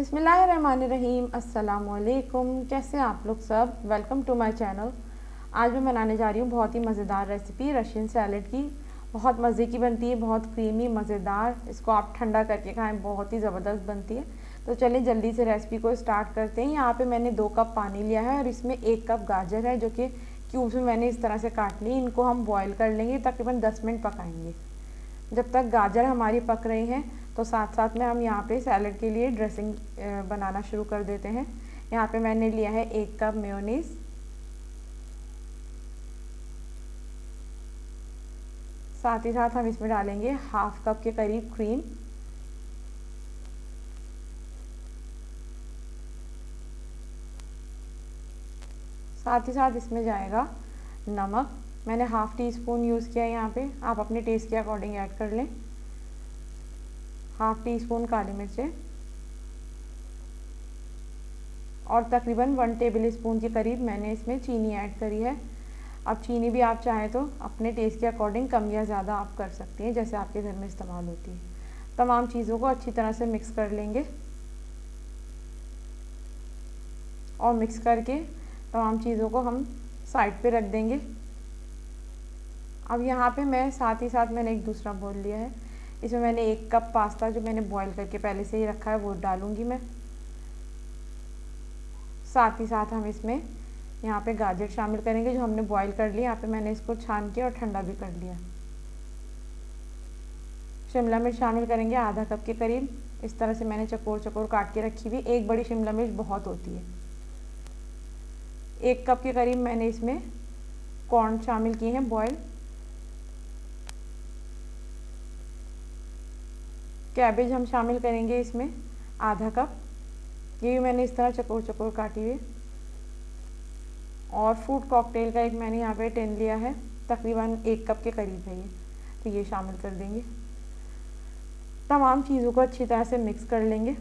बिस्मिल्लाहिर्रहमानिर्रहीम। अस्सलामुअलैकुम। कैसे आप लोग सब? Welcome to my channel. आज मैं बनाने जा रही हूँ बहुत ही मज़ेदार रेसिपी रशियन सैलेड की। बहुत मज़े की बनती है, बहुत क्रीमी मज़ेदार। इसको आप ठंडा करके खाएं, बहुत ही ज़बरदस्त बनती है। तो चलिए जल्दी से रेसिपी को स्टार्ट करते हैं। यहाँ पे मैंने 2 कप पानी लिया है और इसमें 1 कप गाजर है जो कि क्यूब्स में मैंने इस तरह से काट ली। इनको हम बॉयल कर लेंगे, तकरीबन 10 मिनट पकाएंगे। जब तक गाजर हमारी पक रही हैं तो साथ साथ में हम यहाँ पे सैलेड के लिए ड्रेसिंग बनाना शुरू कर देते हैं। यहाँ पे मैंने लिया है 1 कप मेयोनीज़, साथ ही साथ हम इसमें डालेंगे हाफ कप के करीब क्रीम, साथ ही साथ इसमें जाएगा नमक। मैंने हाफ टी स्पून यूज़ किया है यहाँ पे, आप अपने टेस्ट के अकॉर्डिंग ऐड कर लें। हाफ टी स्पून काली मिर्चें और तकरीबन 1 टेबल स्पून के करीब मैंने इसमें चीनी ऐड करी है। अब चीनी भी आप चाहें तो अपने टेस्ट के अकॉर्डिंग कम या ज़्यादा आप कर सकती हैं, जैसे आपके घर में इस्तेमाल होती है। तमाम चीज़ों को अच्छी तरह से मिक्स कर लेंगे और मिक्स करके तमाम चीज़ों को हम साइड पे रख देंगे। अब यहाँ पे मैं साथ ही साथ मैंने एक दूसरा बोल लिया है, इसमें मैंने 1 कप पास्ता जो मैंने बॉईल करके पहले से ही रखा है वो डालूँगी मैं। साथ ही साथ हम इसमें यहाँ पे गाजर शामिल करेंगे जो हमने बॉईल कर लिया। यहाँ पे मैंने इसको छान के और ठंडा भी कर लिया। शिमला मिर्च शामिल करेंगे आधा कप के करीब, इस तरह से मैंने चकोर चकोर काट के रखी हुई। 1 बड़ी शिमला मिर्च बहुत होती है। 1 कप के करीब मैंने इसमें कॉर्न शामिल किए हैं बॉयल। कैबेज हम शामिल करेंगे इसमें आधा कप, ये भी मैंने इस तरह चकोर चकोर काटी हुई। और फ्रूट कॉकटेल का एक मैंने यहाँ पे टिन लिया है, तकरीबन 1 कप के करीब है ये, तो ये शामिल कर देंगे। तमाम चीज़ों को अच्छी तरह से मिक्स कर लेंगे।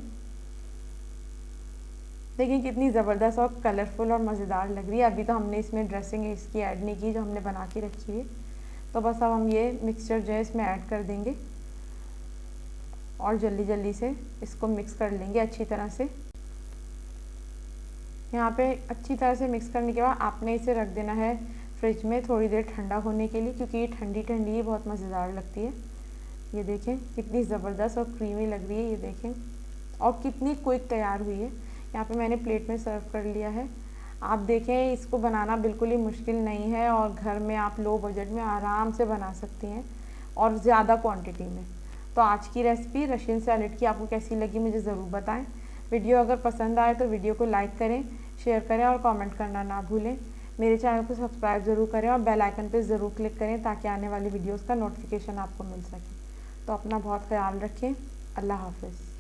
देखिए कितनी ज़बरदस्त और कलरफुल और मज़ेदार लग रही है। अभी तो हमने इसमें ड्रेसिंग इसकी ऐड नहीं की जो हमने बना के रखी है, तो बस अब हम ये मिक्सचर जो है इसमें ऐड कर देंगे और जल्दी जल्दी से इसको मिक्स कर लेंगे अच्छी तरह से। यहाँ पे अच्छी तरह से मिक्स करने के बाद आपने इसे रख देना है फ्रिज में थोड़ी देर ठंडा होने के लिए, क्योंकि ये ठंडी ठंडी ही बहुत मज़ेदार लगती है। ये देखें कितनी ज़बरदस्त और क्रीमी लग रही है, ये देखें, और कितनी क्विक तैयार हुई है। यहाँ पे मैंने प्लेट में सर्व कर लिया है। आप देखें इसको बनाना बिल्कुल ही मुश्किल नहीं है और घर में आप लो बजट में आराम से बना सकती हैं और ज़्यादा क्वान्टिटी में। तो आज की रेसिपी रशियन सैलेड की आपको कैसी लगी मुझे ज़रूर बताएं। वीडियो अगर पसंद आए तो वीडियो को लाइक करें, शेयर करें और कमेंट करना ना भूलें। मेरे चैनल को सब्सक्राइब ज़रूर करें और बेल आइकन पर ज़रूर क्लिक करें ताकि आने वाली वीडियोस का नोटिफिकेशन आपको मिल सके। तो अपना बहुत ख्याल रखें। अल्लाह हाफ़िज़।